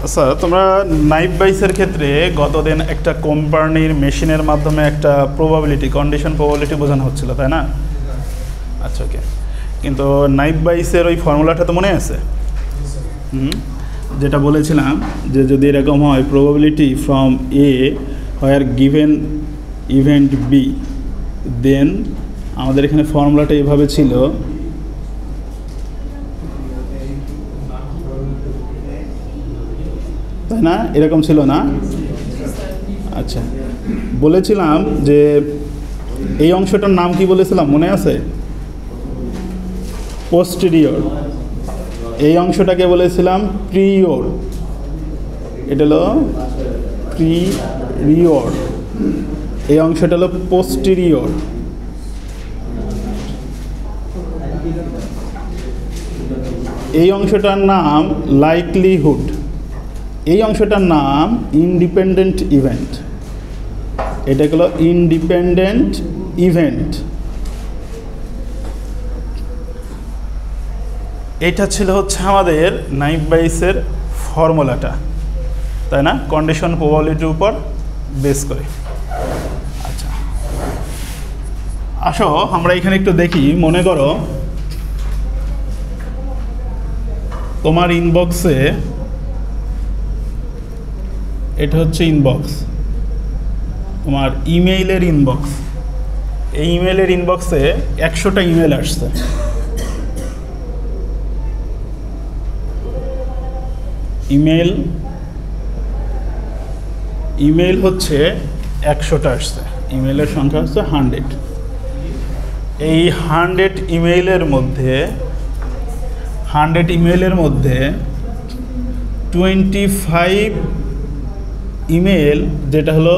আচ্ছা, তোমরা নাইফ বাইসের ক্ষেত্রে গতদিন একটা কোম্পানির মেশিনের মাধ্যমে একটা প্রবাবিলিটি, কন্ডিশন প্রবাবিলিটি বোঝানো হচ্ছিল, তাই না? আচ্ছা, ওকে। কিন্তু নাইফ বাইসের ওই ফর্মুলাটা তো মনে আছে? যেটা বলেছিলাম যে যদি এরকম হয় probability from A where given event B, then আমাদের এখানে ফর্মুলাটা এভাবে ছিল, তাই না? এরকম ছিল না? আচ্ছা, বলেছিলাম যে এই অংশটার নাম কি বলেছিলাম মনে আছে? পোস্টেরিয়র। এই অংশটাকে বলেছিলাম প্রিওর। এটা হলো প্রিওর, এই অংশটা হলো পোস্টেরিয়র। এই অংশটার নাম লাইকলিহুড, এই অংশটার নাম ইন্ডিপেন্ডেন্ট ইভেন্ট। এটা হলো ইন্ডিপেন্ডেন্ট ইভেন্ট। এটা ছিল হচ্ছে আমাদের নাইফ বাইসের ফর্মুলাটা, তাই না? কন্ডিশন প্রবাবিলিটির উপর বেস করে। আচ্ছা, আসো আমরা এখানে একটু দেখি। মনে করো তোমার ইনবক্সে, এটা হচ্ছে ইনবক্স, তোমার ইমেইলের ইনবক্স। এই ইমেইলের ইনবক্সে 100টা ইমেল আসছে। ইমেল হচ্ছে 100টা আসছে, ইমেলের সংখ্যা হচ্ছে 100। এই 100 ইমেইলের মধ্যে 25 ইমেল যেটা হলো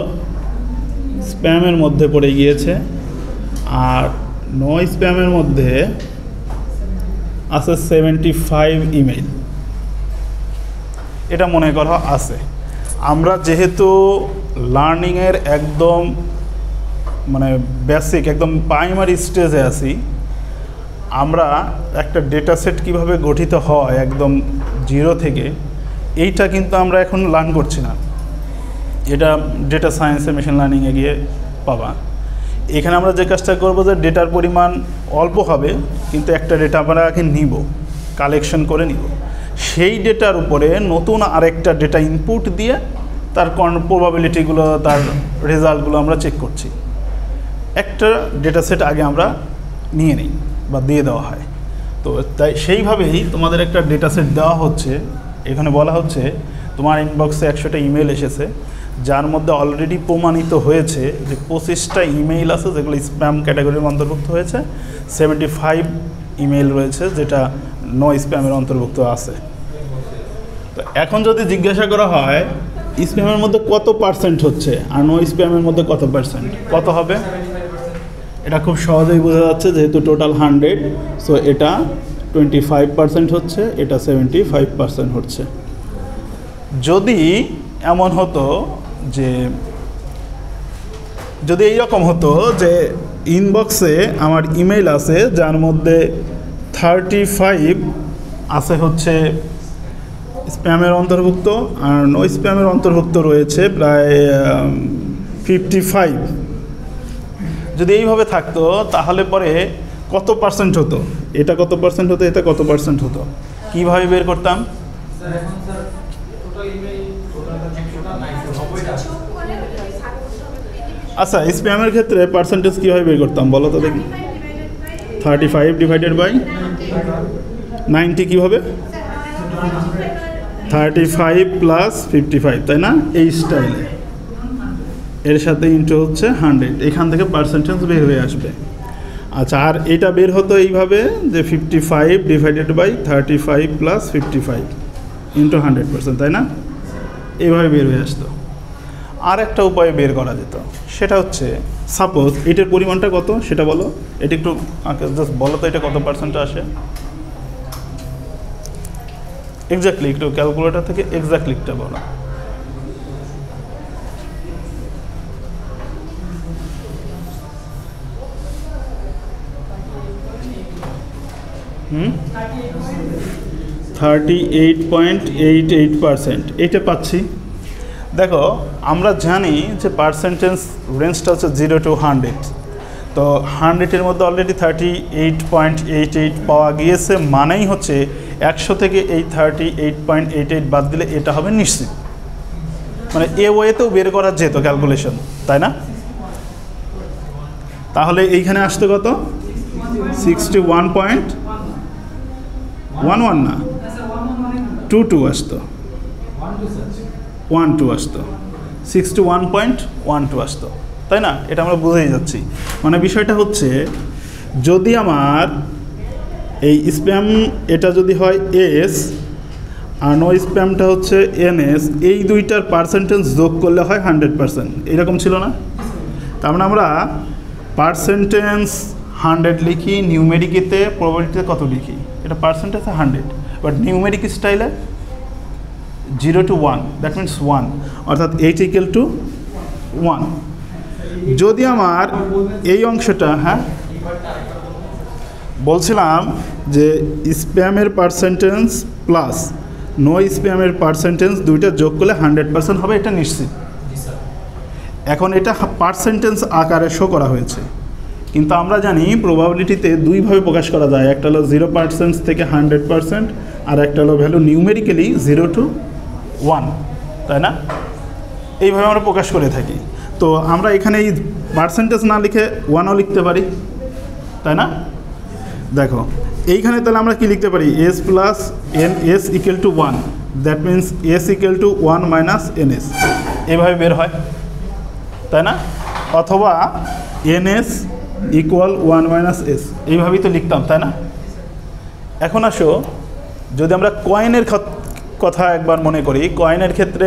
স্প্যামের মধ্যে পড়ে গিয়েছে, আর 9 স্প্যামের মধ্যে আছে 75 ইমেল। এটা মনে করো আছে। আমরা যেহেতু লার্নিংয়ের একদম মানে বেসিক, একদম প্রাইমারি স্টেজে আছি, আমরা একটা ডেটা সেট কীভাবে গঠিত হয় একদম জিরো থেকে, এইটা কিন্তু আমরা এখন লার্ন করছি না। এটা ডেটা সায়েন্সে, মেশিন লার্নিংয়ে গিয়ে পাবা। এখানে আমরা যে কাজটা করব যে ডেটার পরিমাণ অল্প হবে, কিন্তু একটা ডেটা আমরা আগে নিব, কালেকশন করে নিব। সেই ডেটার উপরে নতুন আরেকটা ডেটা ইনপুট দিয়ে তার প্রবাবিলিটিগুলো, তার রেজাল্টগুলো আমরা চেক করছি। একটা ডেটা সেট আগে আমরা নিয়ে নিই বা দিয়ে দেওয়া হয়। তো তাই সেইভাবেই তোমাদের একটা ডেটা সেট দেওয়া হচ্ছে। এখানে বলা হচ্ছে তোমার ইনবক্সে 100টা ইমেল এসেছে, যার মধ্যে অলরেডি প্রমাণিত হয়েছে যে 25টা ইমেইল আছে যেগুলো স্প্যাম ক্যাটাগরির অন্তর্ভুক্ত হয়েছে, 75 ইমেইল রয়েছে যেটা নো স্প্যামের অন্তর্ভুক্ত আছে। তো এখন যদি জিজ্ঞাসা করা হয় স্প্যামের মধ্যে কত পার্সেন্ট হচ্ছে আর নো স্প্যামের মধ্যে কত পার্সেন্ট, কত হবে? এটা খুব সহজেই বোঝা যাচ্ছে, যেহেতু টোটাল 100, সো এটা 25% হচ্ছে, এটা 75% হচ্ছে। যদি এমন হতো যে, যদি এইরকম হতো যে ইনবক্সে আমার ইমেল আছে যার মধ্যে 35 আছে হচ্ছে স্প্যামের অন্তর্ভুক্ত, আর নো স্প্যামের অন্তর্ভুক্ত রয়েছে প্রায় 55, যদি এইভাবে থাকতো তাহলে পরে কত পার্সেন্ট হতো, এটা কত পার্সেন্ট হতো, এটা কত পার্সেন্ট হতো, কীভাবে বের করতাম? আচ্ছা, স্প্যামের ক্ষেত্রে পার্সেন্টেজ কীভাবে বের করতাম বলো তো দেখি? 35 ডিভাইডেড বাই 90 কীভাবে? 35 প্লাস 55, তাই না? এই স্টাইলে, এর সাথে ইন্টু হচ্ছে 100, এখান থেকে পার্সেন্টেজ বের হয়ে আসবে। আচ্ছা, আর এটা বের হতো এইভাবে যে 55 ডিভাইডেড বাই 35 প্লাস 55 ইন্টু 100%, তাই না? এইভাবে বের হয়ে আসতো। আর একটা উপায়ে বের করা যেত, সেটা হচ্ছে সাপোজ এটার পরিমাণটা কত সেটা বলো, এটা একটু জাস্ট বলো তো, এটা কত পার্সেন্ট আসে এক্স্যাক্টলি, একটু ক্যালকুলেটর থেকে এক্স্যাক্টলিটা বলো। 38.88%, এটা পাচ্ছি। দেখো আমরা জানি যে পার্সেন্টেজ রেঞ্জটা হচ্ছে 0 to 100, তো 100-এর মধ্যে অলরেডি 38.88 পাওয়া গিয়েছে, মানেই হচ্ছে 100 থেকে এই 38.88 বাদ দিলে এটা হবে নিশ্চিত, মানে এ ওয়েতেও বের করা যেত ক্যালকুলেশন, তাই না? তাহলে এইখানে আসতে কত 61.11 না 22 আসতো, 12 আসতো, 61.12 আসতো, তাই না? এটা আমরা বুঝেই যাচ্ছি। মানে বিষয়টা হচ্ছে যদি আমার এই স্প্যাম এটা যদি হয় এস আর নো স্প্যামটা হচ্ছে এনএস, এই দুইটার পার্সেন্টেজ যোগ করলে হয় 100%, এরকম ছিল না? তার মানে আমরা পার্সেন্টেজ 100 লিখি, নিউমেরিকেতে প্রবাবিলিটিতে কত লিখি? এটা পার্সেন্টেজে 100, বাট নিউমেরিক স্টাইলে 0 to 1, দ্যাট মিনস 1, অর্থাৎ h = 1। যদি আমার এই অংশটা, হ্যাঁ বলছিলাম যে স্প্যামের পার্সেন্টেজ প্লাস নো স্প্যামের পার্সেন্টেজ দুইটা যোগ করলে 100% হবে, এটা নিশ্চিত। এখন এটা পার্সেন্টেজ আকারে শো করা হয়েছে, কিন্তু আমরা জানি প্রবাবিলিটিতে দুইভাবে প্রকাশ করা যায়, একটা হলো 0% থেকে 100%, আর একটা হলো ভ্যালু নিউমেরিক্যালি 0 to 1, তাই না? এইভাবে আমরা প্রকাশ করে থাকি। তো আমরা এখানে এই পার্সেন্টেজ না লিখে 1ও লিখতে পারি, তাই না? দেখো এইখানে তাহলে আমরা কি লিখতে পারি? s plus N S equal to 1, that means s equal to 1 minus ns, এভাবে বের হয়, তাই না? অথবা ns ইকুয়াল 1 মাইনাস s, এইভাবেই তো লিখতাম, তাই না? এখন আসো যদি আমরা কয়েনের কথা একবার মনে করি, কয়েনের ক্ষেত্রে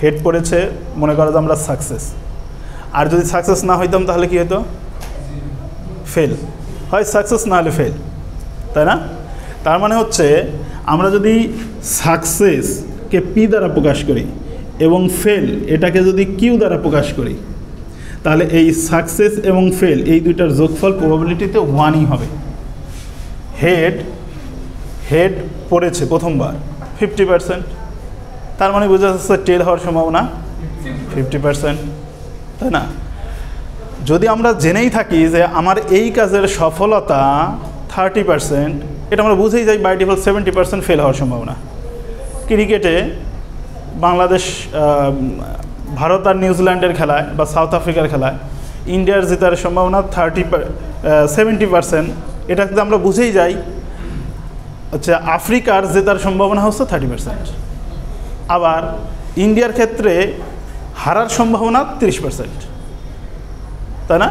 হেড পড়েছে, মনে করো যে আমরা সাকসেস, আর যদি সাকসেস না হইতাম তাহলে কি হতো? ফেল, হয় সাকসেস না হলে ফেল, তাই না? তার মানে হচ্ছে আমরা যদি সাকসেসকে পি দ্বারা প্রকাশ করি এবং ফেল এটাকে যদি কিউ দ্বারা প্রকাশ করি, তাহলে এই সাকসেস এবং ফেল এই দুইটার যোগফল প্রবাবিলিটিতে 1ই হবে। হেড পড়েছে প্রথমবার 50%, তার মানে বোঝা যাচ্ছে টেল হওয়ার সম্ভাবনা 50%, তাই না? যদি আমরা জেনেই থাকি যে আমার এই কাজের সফলতা 30%, এটা আমরা বুঝেই যাই বাই ডিফল্ট 70% ফেল হওয়ার সম্ভাবনা। ক্রিকেটে বাংলাদেশ ভারত আর নিউজিল্যান্ডের খেলায় বা সাউথ আফ্রিকার খেলায় ইন্ডিয়ার জেতার সম্ভাবনা 70%, এটা কিন্তু আমরা বুঝেই যাই আচ্ছা আফ্রিকার জেতার সম্ভাবনা হচ্ছে 30%, আবার ইন্ডিয়ার ক্ষেত্রে হারার সম্ভাবনা 30%, তাই না?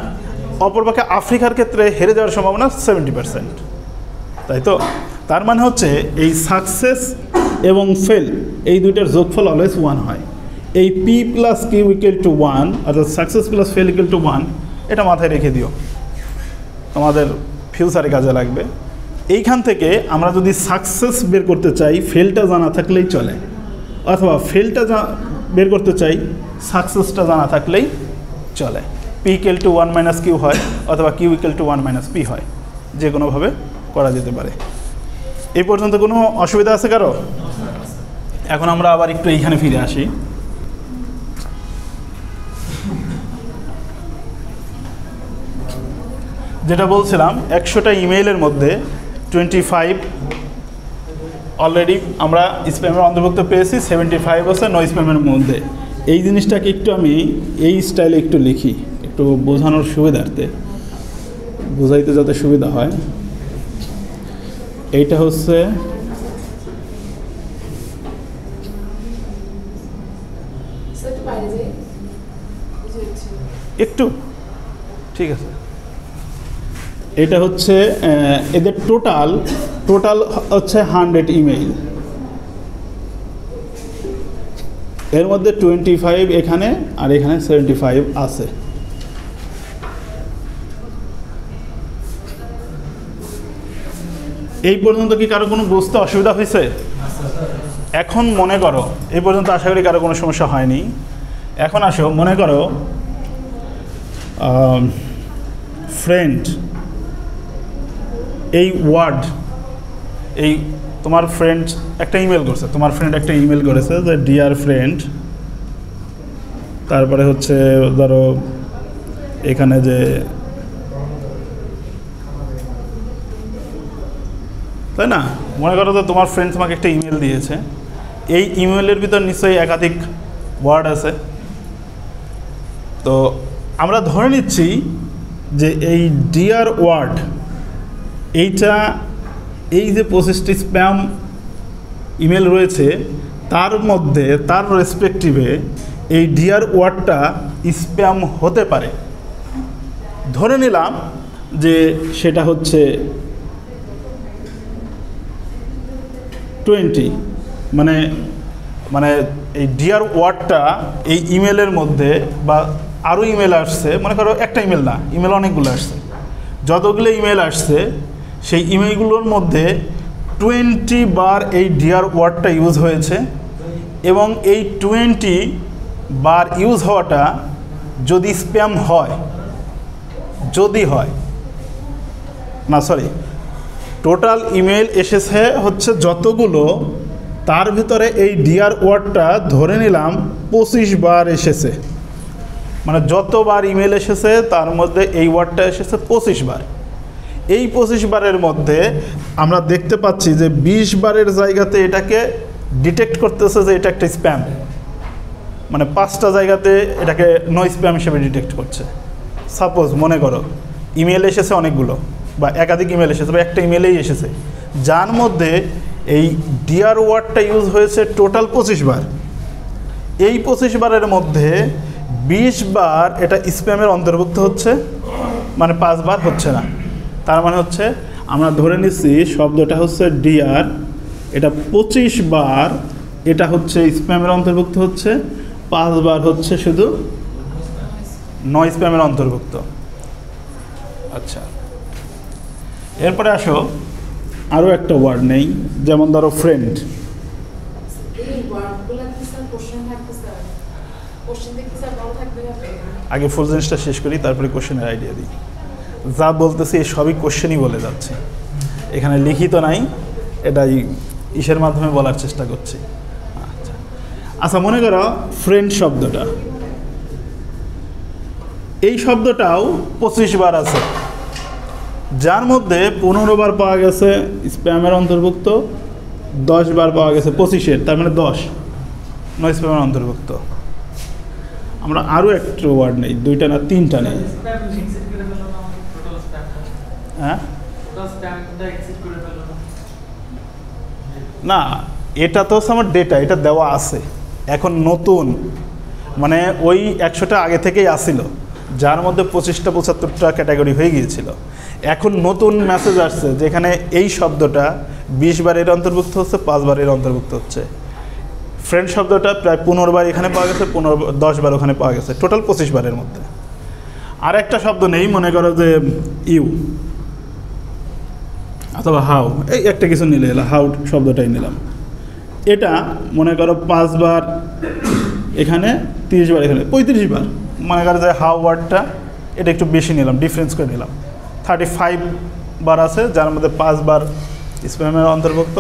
অপরপক্ষে আফ্রিকার ক্ষেত্রে হেরে যাওয়ার সম্ভাবনা 70%, তাই তো? তার মানে হচ্ছে এই সাকসেস এবং ফেল এই দুইটার যোগফল অলওয়েজ 1 হয়। এই P plus Q equal to 1, অর্থাৎ success plus fail equal to 1, এটা মাথায় রেখে দিও, তোমাদের ফিউচারে কাজে লাগবে। এইখান থেকে আমরা যদি সাকসেস বের করতে চাই ফেলটা জানা থাকলেই চলে, অথবা ফেলটা বের করতে চাই সাকসেসটা জানা থাকলেই চলে। P equal to 1 minus Q হয়, অথবা Q equal to 1 minus P হয়, যে কোনোভাবে করা যেতে পারে। এই পর্যন্ত কোনো অসুবিধা আছে কারো? এখন আমরা আবার একটু এইখানে ফিরে আসি। যেটা বলছিলাম 100টা ইমেইলের মধ্যে 25 অলরেডি আমরা স্প্যামের অন্তর্ভুক্ত পেয়েছি, 75 আছে নো স্প্যামের মধ্যে। এই জিনিসটাকে একটু আমি এই স্টাইলে একটু লিখি, একটু বোঝানোর সুবিধার্থে, বোঝাইতে যাতে সুবিধা হয়। এইটা হচ্ছে একটু ঠিক আছে, এটা হচ্ছে এদের টোটাল হচ্ছে 100 ইমেইল, এর মধ্যে 25 এখানে আর এখানে 75 আছে। এই পর্যন্ত কি কারো কোনো বুঝতে অসুবিধা হয়েছে? এখন মনে করো এই পর্যন্ত আশা করি কারো কোনো সমস্যা হয়নি। এখন আসো মনে করো ফ্রেন্ড এই ওয়ার্ড, এই তোমার ফ্রেন্ড একটা ইমেল করছে, তোমার ফ্রেন্ড একটা ইমেল করেছে যে ডিয়ার ফ্রেন্ড, তারপরে হচ্ছে ধরো এখানে যে তাই না, মনে করো যে তোমার ফ্রেন্ড তোমাকে একটা ইমেল দিয়েছে, এই ইমেলের ভিতর নিশ্চয়ই একাধিক ওয়ার্ড আছে। তো আমরা ধরে নিচ্ছি যে এই ডিয়ার ওয়ার্ড এইটা, এই যে 25টি স্প্যাম ইমেল রয়েছে তার মধ্যে তার রেসপেক্টিভে এই ডিয়ার ওয়ার্ডটা স্প্যাম হতে পারে। ধরে নিলাম যে সেটা হচ্ছে 20, মানে মানে এই ডিয়ার ওয়ার্ডটা এই ইমেলের মধ্যে বা আরও ইমেল আসছে, মনে করো একটা ইমেল না, ইমেল অনেকগুলো আসছে, যতগুলো ইমেল আসছে সেই ইমেলগুলোর মধ্যে 20 বার এই ডিয়ার ওয়ার্ডটা ইউজ হয়েছে, এবং এই 20 বার ইউজ হওয়াটা যদি স্প্যাম হয়, যদি হয় না, সরি, টোটাল ইমেল এসেছে হচ্ছে যতগুলো, তার ভিতরে এই ডিয়ার ওয়ার্ডটা ধরে নিলাম 25 বার এসেছে, মানে যতবার ইমেল এসেছে তার মধ্যে এই ওয়ার্ডটা এসেছে 25 বার। এই 25 বারের মধ্যে আমরা দেখতে পাচ্ছি যে 20 বারের জায়গাতে এটাকে ডিটেক্ট করতেছে যে এটা একটা স্প্যাম, মানে 5টা জায়গাতে এটাকে নো স্প্যাম হিসেবে ডিটেক্ট করছে। সাপোজ মনে করো ইমেল এসেছে অনেকগুলো বা একাধিক ইমেল এসেছে বা একটা ইমেলেই এসেছে, যার মধ্যে এই ডিয়ার ওয়ার্ডটা ইউজ হয়েছে টোটাল 25 বার। এই 25 বারের মধ্যে 20 বার এটা স্প্যামের অন্তর্ভুক্ত হচ্ছে, মানে 5 বার হচ্ছে না। তার মানে হচ্ছে আমরা ধরে নিচ্ছি শব্দটা হচ্ছে ডিয়ার, এটা 25 বার এটা হচ্ছে স্প্যামের অন্তর্ভুক্ত হচ্ছে, 5 বার হচ্ছে শুধু নয় স্প্যামের অন্তর্ভুক্ত। আচ্ছা, এরপরে আসো আরও একটা ওয়ার্ড নেই, যেমন ধরো ফ্রেন্ড। আগে ফুল জিনিসটা শেষ করি, তারপরে কোশ্চেনের আইডিয়া দিই। যা বলতেছি এই সবই কোশ্চেনই বলে যাচ্ছে, এখানে লিখিত নাই, এটাই ইসের মাধ্যমে বলার চেষ্টা করছি। আচ্ছা আচ্ছা, মনে করো ফ্রেন্ড শব্দটা, এই শব্দটাও 25 বার আছে, যার মধ্যে 15 বার পাওয়া গেছে স্প্যামের অন্তর্ভুক্ত, 10 বার পাওয়া গেছে 25-এর, তার মানে 10 নয় স্প্যামের অন্তর্ভুক্ত। আমরা আরও একটা ওয়ার্ড নেই, 2টা না 3টা নেই। হ্যাঁ না, এটা তো হচ্ছে আমার ডেটা, এটা দেওয়া আছে, এখন নতুন মানে ওই 100টা আগে থেকেই আসিল, যার মধ্যে 25টা 75টা ক্যাটাগরি হয়ে গিয়েছিল। এখন নতুন মেসেজ আসছে যেখানে এই শব্দটা 20 বার এর অন্তর্ভুক্ত হচ্ছে, 5 বার এর অন্তর্ভুক্ত হচ্ছে। ফ্রেন্ড শব্দটা প্রায় 15 বার এখানে পাওয়া গেছে, 10 বার ওখানে পাওয়া গেছে, টোটাল 25 বারের মধ্যে। আর একটা শব্দ নেই, মনে করো যে ইউ অথবা হাউ, এই একটা কিছু নিলে এলো, হাউ শব্দটাই নিলাম। এটা মনে করো 5 বার এখানে, 30 বার এখানে, 35 বার। মনে করো যে হাউ ওয়ার্ডটা এটা একটু বেশি নিলাম, ডিফারেন্স করে নিলাম, 35 বার আছে, যার মধ্যে 5 বার স্প্যামের অন্তর্ভুক্ত,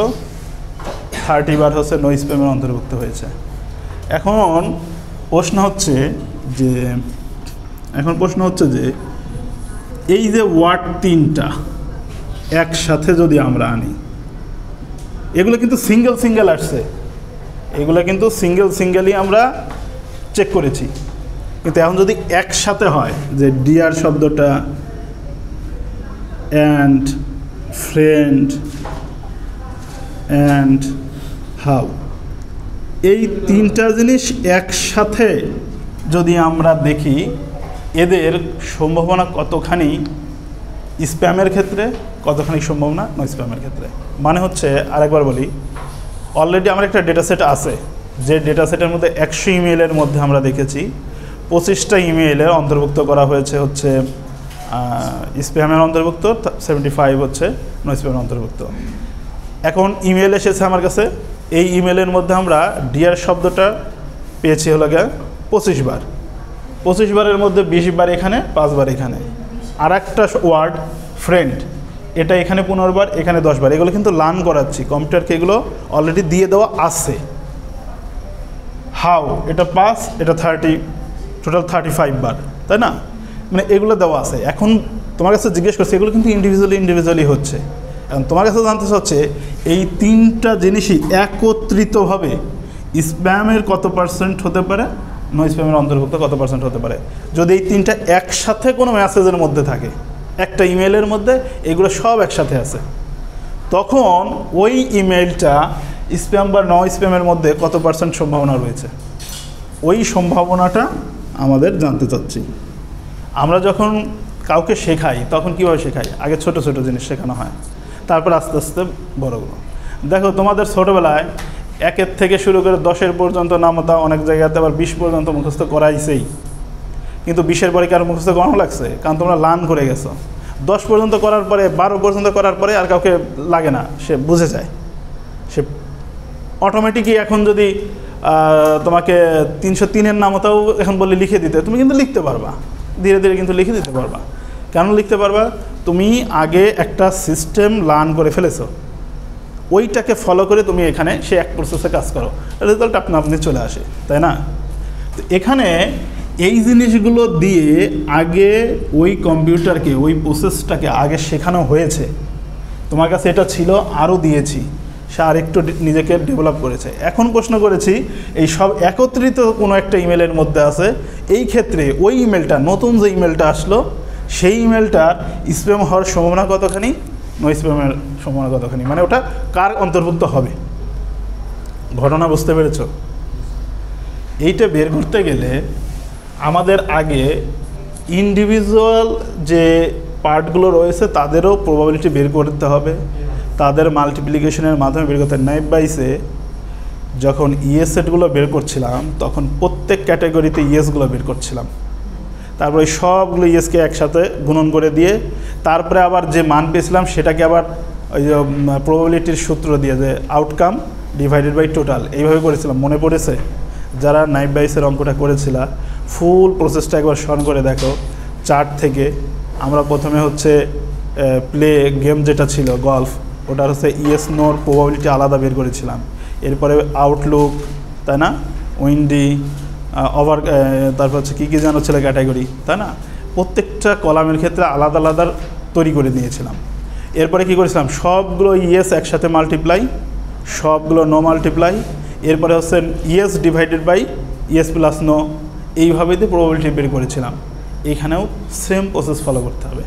30 বার হচ্ছে নো স্প্যামের অন্তর্ভুক্ত হয়েছে। এখন প্রশ্ন হচ্ছে যে এই যে ওয়ার্ড 3টা একসাথে যদি আমরা আনি, এগুলো কিন্তু সিঙ্গেল আসছে, এগুলো কিন্তু সিঙ্গেলই আমরা চেক করেছি, কিন্তু এখন যদি একসাথে হয় যে ডিয়ার শব্দটা অ্যান্ড ফ্রেন্ড অ্যান্ড হাউ, এই 3টা জিনিস একসাথে যদি আমরা দেখি, এদের সম্ভাবনা কতখানি স্প্যামের ক্ষেত্রে, কতখানি সম্ভাবনা নয় স্প্যামের ক্ষেত্রে। মানে হচ্ছে আরেকবার বলি, অলরেডি আমার একটা ডেটা সেট আছে, যে ডেটা সেটের মধ্যে 100 ইমেলের মধ্যে আমরা দেখেছি 25টা ইমেইলের অন্তর্ভুক্ত করা হয়েছে হচ্ছে স্প্যামের অন্তর্ভুক্ত, 75 হচ্ছে নয় স্প্যামের অন্তর্ভুক্ত। এখন ইমেল এসেছে আমার কাছে, এই ইমেলের মধ্যে আমরা ডিয়ার শব্দটা পেয়েছি হলো গিয়ে 25 বার, 25 বারের মধ্যে 20 বার এখানে, 5 বার এখানে। আর একটা ওয়ার্ড ফ্রেন্ড, এটা এখানে 15 বার, এখানে 10 বার, এগুলো কিন্তু লার্ন করাচ্ছি কম্পিউটারকে, এগুলো অলরেডি দিয়ে দেওয়া আছে। হাউ, এটা 5, এটা 30, টোটাল 35 বার, তাই না? মানে এগুলো দেওয়া আছে। এখন তোমার কাছে জিজ্ঞেস করছে, এগুলো কিন্তু ইন্ডিভিজুয়ালি হচ্ছে। এখন তোমার কাছে জানতে হচ্ছে এই তিনটা জিনিসই একত্রিতভাবে স্প্যামের কত পার্সেন্ট হতে পারে, নো স্প্যামের অন্তর্ভুক্ত কত পার্সেন্ট হতে পারে। যদি এই তিনটা একসাথে কোনো মেসেজের মধ্যে থাকে, একটা ইমেলের মধ্যে এগুলো সব একসাথে আছে, তখন ওই ইমেলটা স্প্যাম বা নো স্প্যামের মধ্যে কত পার্সেন্ট সম্ভাবনা রয়েছে, ওই সম্ভাবনাটা আমাদের জানতে চাচ্ছি। আমরা যখন কাউকে শেখাই তখন কীভাবে শেখাই? আগে ছোট ছোট জিনিস শেখানো হয়, তারপর আস্তে আস্তে বড়গুলো। দেখো তোমাদের ছোটোবেলায় 1 থেকে শুরু করে 10 পর্যন্ত নামতা, অনেক জায়গাতে আবার 20 পর্যন্ত মুখস্থ করাইছেই, কিন্তু 20 পরে কি আর মুখস্থ করানো লাগছে? কারণ তোমরা লার্ন করে গেছো। 10 পর্যন্ত করার পরে, 12 পর্যন্ত করার পরে আর কাউকে লাগে না, সে বুঝে যায়, সে অটোমেটিকই। এখন যদি তোমাকে 303-এর নামতাও এখন বলে লিখে দিতে, তুমি কিন্তু লিখতে পারবা, ধীরে ধীরে কিন্তু লিখে দিতে পারবা। কেন লিখতে পারবা? তুমি আগে একটা সিস্টেম লার্ন করে ফেলেছো, ওইটাকে ফলো করে তুমি এখানে সে এক প্রসেসে কাজ করো, রেজাল্ট আপনি চলে আসে, তাই না? তো এখানে এই জিনিসগুলো দিয়ে আগে ওই কম্পিউটারকে, ওই প্রসেসটাকে আগে শেখানো হয়েছে। তোমার কাছে এটা ছিল, আরও দিয়েছি, সে আরেকটু নিজেকে ডেভেলপ করেছে। এখন প্রশ্ন করেছি এই সব একত্রিত কোনো একটা ইমেলের মধ্যে আছে, এই ক্ষেত্রে ওই ইমেলটা, নতুন যে ইমেলটা আসলো সেই ইমেলটার স্প্যাম হওয়ার সম্ভাবনা কতখানি, নো স্প্যামের সম্ভাবনা কতখানি, মানে ওটা কার অন্তর্ভুক্ত হবে। ঘটনা বুঝতে পেরেছ? এইটা বের করতে গেলে আমাদের আগে ইন্ডিভিজুয়াল যে পার্টগুলো রয়েছে তাদেরও প্রবাবিলিটি বের করতে হবে, তাদের মাল্টিপ্লিকেশনের মাধ্যমে বের করতে। নাইব বাইসে যখন ইএস সেটগুলো বের করছিলাম তখন প্রত্যেক ক্যাটাগরিতে ইএসগুলো বের করছিলাম, তারপরে সবগুলো ইএসকে একসাথে গুণন করে দিয়ে তারপরে আবার যে মান পেয়েছিলাম সেটাকে আবার ওই যে প্রবাবিলিটির সূত্র দিয়ে, যে আউটকাম ডিভাইডেড বাই টোটাল, এইভাবে করেছিলাম। মনে পড়েছে? যারা নাইব বাইসের অঙ্কটা করেছিল ফুল প্রসেসটা একবার স্মরণ করে দেখো। চার্ট থেকে আমরা প্রথমে হচ্ছে প্লে গেম যেটা ছিল গলফ, ওটার হচ্ছে ইয়েস নোর প্রবাবিলিটি আলাদা বের করেছিলাম। এরপরে আউটলুক, তাই না, উইন্ডি, ওভার, তারপর হচ্ছে কী কী যেন ছিল ক্যাটাগরি, তাই না? প্রত্যেকটা কলামের ক্ষেত্রে আলাদা আলাদা তৈরি করে নিয়েছিলাম। এরপরে কী করেছিলাম, সবগুলো ইয়েস একসাথে মাল্টিপ্লাই, সবগুলো নো মাল্টিপ্লাই, এরপরে হচ্ছে yes divided by yes plus no, এইভাবেই তো প্রবাবিলিটি বের করেছিলাম। এখানেও সেম প্রসেস ফলো করতে হবে,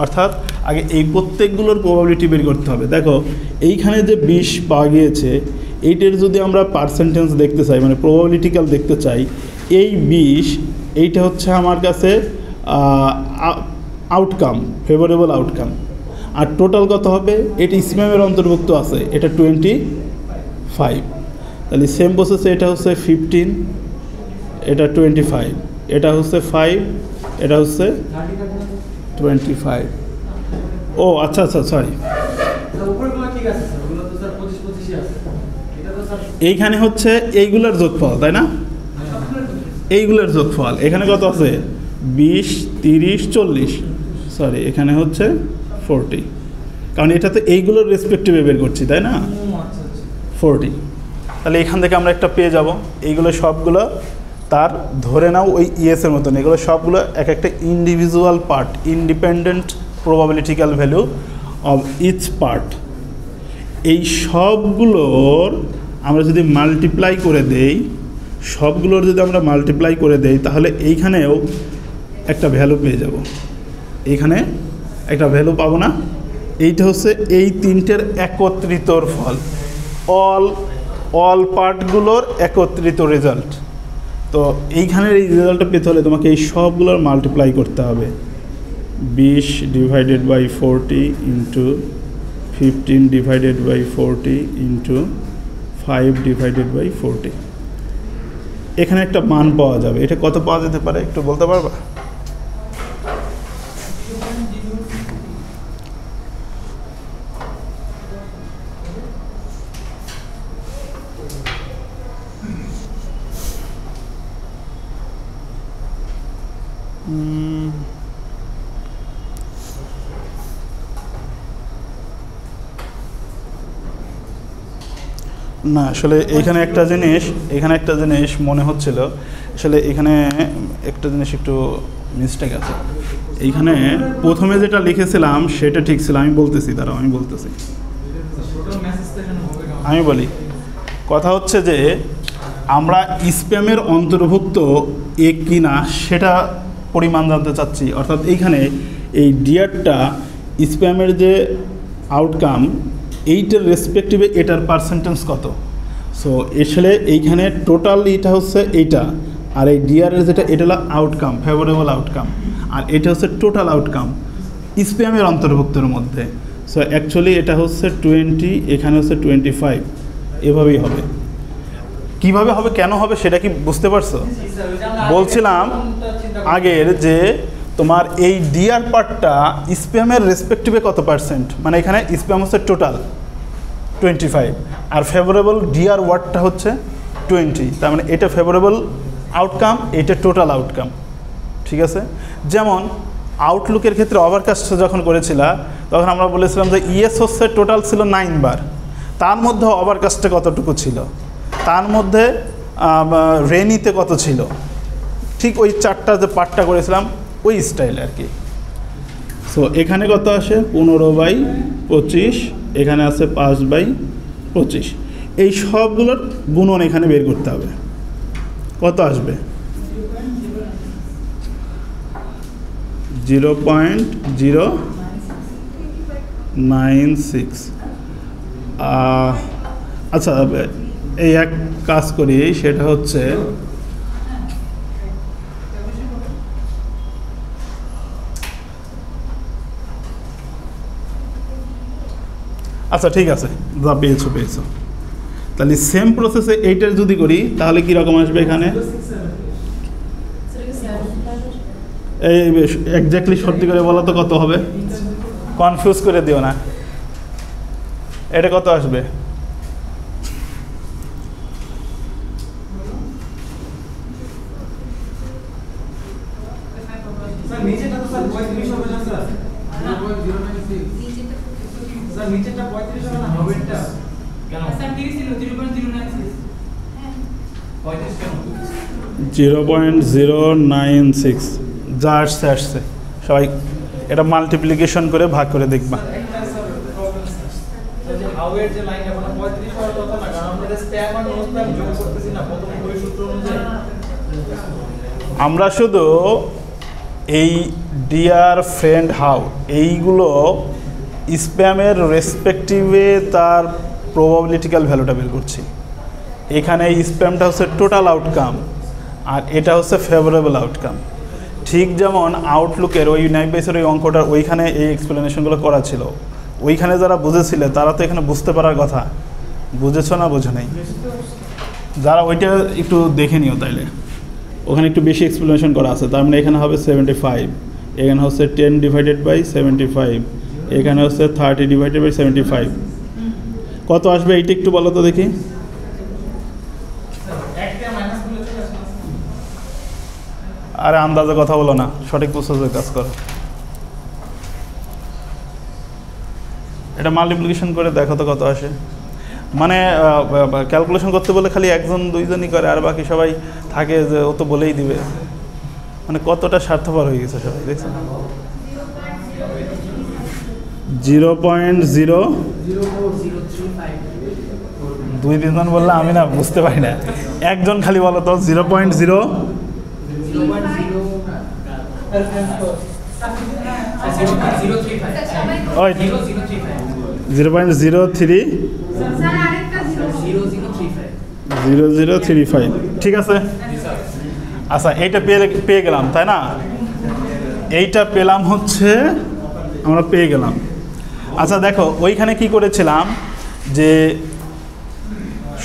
অর্থাৎ আগে এই প্রত্যেকগুলোর প্রবাবিলিটি বের করতে হবে। দেখো এইখানে যে 20 পাওয়া গিয়েছে, এইটার যদি আমরা পার্সেন্টেজ দেখতে চাই, মানে প্রবাবিলিটিক্যাল দেখতে চাই, এই 20 এইটা হচ্ছে আমার কাছে আউটকাম, ফেভারেবল আউটকাম। আর টোটাল কত হবে? এটা স্প্যামের অন্তর্ভুক্ত আছে, এটা 25। তাহলে সেম প্রসেসে এটা হচ্ছে 15, এটা 25, এটা হচ্ছে 5, এটা হচ্ছে 25। ও আচ্ছা আচ্ছা, সরি, এইখানে হচ্ছে এইগুলোর যোগফল, তাই না? এইগুলোর যোগফল এখানে কত আছে? 20, 30, 40, সরি এখানে হচ্ছে 40, কারণ এটা তো এইগুলোর রেসপেক্টিভে বের করছি, তাই না? 40। তাহলে এখান থেকে আমরা একটা পেয়ে যাব। এইগুলো সবগুলো তার ধরে নাও ওই ইএসের মতন, এগুলো সবগুলো এক একটা individual part, independent probabilistical value of each part. এই সবগুলোর আমরা যদি মাল্টিপ্লাই করে দেই, সবগুলোর যদি আমরা মাল্টিপ্লাই করে দেই, তাহলে এইখানেও একটা ভ্যালু পেয়ে যাব। এইখানে একটা ভ্যালু পাবো না? এইটা হচ্ছে এই তিনটের একত্রিতর ফল, অল পার্টগুলোর একত্রিত রেজাল্ট। তো এইখানের এই রেজাল্টটা পেতে হলে তোমাকে এই সবগুলোর মাল্টিপ্লাই করতে হবে। 20 divided by 40 into 15 divided by 40 into 5 divided by 40। এখানে একটা মান পাওয়া যাবে। এটা কত পাওয়া যেতে পারে একটু বলতে পারবা? না আসলে এখানে একটা জিনিস মনে হচ্ছিল, আসলে এখানে একটা জিনিস একটু মিস্টেক আছে। এইখানে প্রথমে যেটা লিখেছিলাম সেটা ঠিক ছিল, আমি বলতেছি, আমি বলি। কথা হচ্ছে যে আমরা স্প্যামের অন্তর্ভুক্ত কি না সেটা পরিমাণ জানতে চাচ্ছি। অর্থাৎ এইখানে এই ডিআরটা স্প্যামের যে আউটকাম এইটার রেসপেক্টিভে এটার পার্সেন্টেজ কত। সো আসলে এইখানে টোটাল এটা হচ্ছে এইটা, আর এই ডিআরের যেটা এটা হলো আউটকাম, ফেভারেবল আউটকাম, আর এটা হচ্ছে টোটাল আউটকাম স্প্যামের অন্তর্ভুক্তের মধ্যে। সো অ্যাকচুয়ালি এটা হচ্ছে 20, এখানে হচ্ছে 25, এভাবেই হবে। কিভাবে হবে, কেন হবে সেটা কি বুঝতে পারছো? বলছিলাম আগের যে তোমার এই ডিআর পার্টটা স্প্যামের রেসপেক্টিভে কত পার্সেন্ট, মানে এখানে স্প্যাম হচ্ছে টোটাল 25 আর ফেভারেবল ডিআর ওয়ার্ডটা হচ্ছে 20, তার মানে এটা ফেভারেবল আউটকাম, এটা টোটাল আউটকাম। ঠিক আছে, যেমন আউটলুকের ক্ষেত্রে ওভারকাস্ট যখন করেছিল তখন আমরা বলেছিলাম যে ইএস হচ্ছে টোটাল ছিল 9 বার, তার মধ্যে ওভারকাস্টে কতটুকু ছিল, তার মধ্যে রেনিতে কত ছিল, ঠিক ওই 4টা যে পার্টটা করেছিলাম ওই স্টাইলে আর কি। সো এখানে কত আসে 15/25, এখানে আছে 5/25, এই সবগুলোর গুণন এখানে বের করতে হবে। কত আসবে 0.096। আচ্ছা এই এক কাজ করি, সেটা হচ্ছে আচ্ছা ঠিক আছে, যা পেয়েছো। তাহলে সেম প্রসেসে এইটার যদি করি তাহলে কীরকম আসবে এখানে, এই এক্স্যাক্টলি সত্যি করে বলো তো কত হবে, কনফিউজ করে দিও না। এটা কত আসবে, নিচেরটা 35 হবে না, হবেটা কেন স্যার কি ছিল 0.096 35 কেন 0.096 যা আসছে সবাই এটা মাল্টিপ্লিকেশন করে ভাগ করে দেখবা। একটা স্যার প্রবলেম স্যার যে হাউয়ের যে লাইন এখন 35 হওয়ার কথা না, কারণ আমরা স্প্যাম আর নো স্প্যাম যোগ করতেছি না প্রথম ওই সূত্র অনুযায়ী। আমরা শুধু এই ডিয়ার ফ্রেন্ড হাউ এইগুলো স্প্যামের রেসপেক্টিভে তার প্রবাবিলিটিক্যাল ভ্যালুটা বের করছি। এখানে স্প্যামটা হচ্ছে টোটাল আউটকাম আর এটা হচ্ছে ফেভারেবল আউটকাম। ঠিক যেমন আউটলুকের ওই নাইবাইসের ওই অঙ্কটার ওইখানে এই এক্সপ্লেনেশনগুলো করা ছিল, ওইখানে যারা বুঝেছিলে তারা তো এখানে বুঝতে পারার কথা, বুঝেছো না বোঝো নাই? যারা ওইটা একটু দেখে নিও তাইলে ওখানে একটু বেশি এক্সপ্লেনেশন করা আছে। তার মানে এখানে হবে 75, এখানে হচ্ছে 10/75, এখানে হচ্ছে 30/75। কত আসবে এইটা একটু বলো তো দেখি। আরে আন্দাজে কথা বলো না, সঠিক প্রসেসে কাজ করো। এটা মাল্টিপ্লিকেশন করে দেখো তো কত আসে। মানে ক্যালকুলেশন করতে বলে খালি 1-2জনই করে আর বাকি সবাই থাকে যে ও তো বলেই দিবে। মানে কতটা স্বার্থপর হয়ে গেছে সবাই, দেখছেন? 2-3জন বললে আমি না বুঝতে পারি না, একজন খালি বলো তো 0.0 0.035 ঠিক আছে। আচ্ছা এইটা পেয়ে গেলাম তাই না, এইটা পেলাম হচ্ছে আমরা পেয়ে গেলাম। আচ্ছা দেখো ওইখানে কি করেছিলাম যে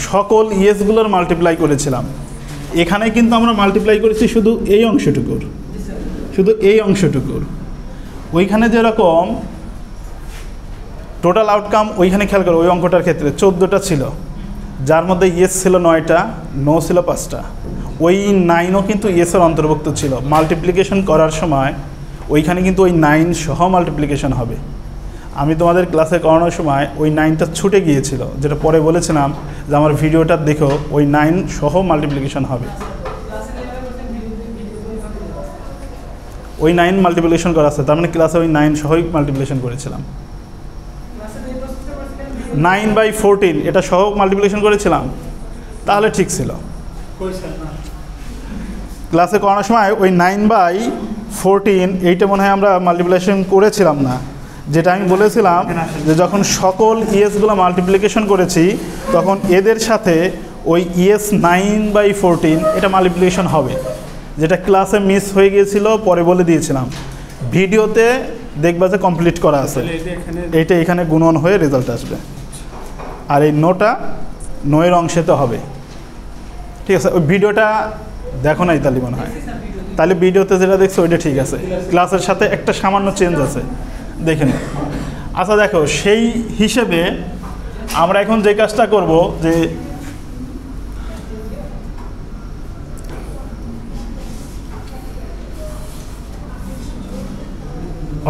সকল ইয়েসগুলোর মাল্টিপ্লাই করেছিলাম, এখানে কিন্তু আমরা মাল্টিপ্লাই করেছি শুধু এই অংশটুকুর, ওইখানে যেরকম টোটাল আউটকাম ওইখানে খেয়াল করো ওই অঙ্কটার ক্ষেত্রে 14টা ছিল, যার মধ্যে ইয়েস ছিল 9টা, নো ছিল 5টা। ওই 9ও কিন্তু ইয়েসের অন্তর্ভুক্ত ছিল। মাল্টিপ্লিকেশন করার সময় ওইখানে কিন্তু ওই 9 সহ মাল্টিপ্লিকেশন হবে। আমি তোমাদের ক্লাসে করানোর সময় ওই 9টা ছুটে গিয়েছিল, যেটা পরে বলেছিলাম যে আমার ভিডিওটা দেখো ওই 9 সহ মাল্টিপ্লিকেশন হবে। ওই 9 মাল্টিপ্লিকেশন করা আছে, তার মানে ক্লাসে ওই 9 সহই মাল্টিপ্লিকেশন করেছিলাম। 9/14 এটা সহ মাল্টিপ্লিকেশন করেছিলাম, তাহলে ঠিক ছিল। ক্লাসে করানোর সময় ওই 9/14 এইটা মনে হয় আমরা মাল্টিপ্লিকেশন করেছিলাম না, যেটা আমি বলেছিলাম যে যখন সকল ইএসগুলো মাল্টিপ্লিকেশন করেছি তখন এদের সাথে ওই ইএস 9/14 এটা মাল্টিপ্লিকেশন হবে, যেটা ক্লাসে মিস হয়ে গিয়েছিল, পরে বলে দিয়েছিলাম। ভিডিওতে দেখবা যে কমপ্লিট করা আছে, এইটা এখানে গুণন হয়ে রেজাল্ট আসবে। আর এই নোয়ের অংশেতে হবে, ঠিক আছে। ওই ভিডিওটা দেখো নাই তাহলে মনে হয়, তাহলে ভিডিওতে যেটা দেখছো ওইটা ঠিক আছে, ক্লাসের সাথে একটা সামান্য চেঞ্জ আছে, দেখে নিন। আচ্ছা দেখো, সেই হিসেবে আমরা এখন যে কাজটা করব যে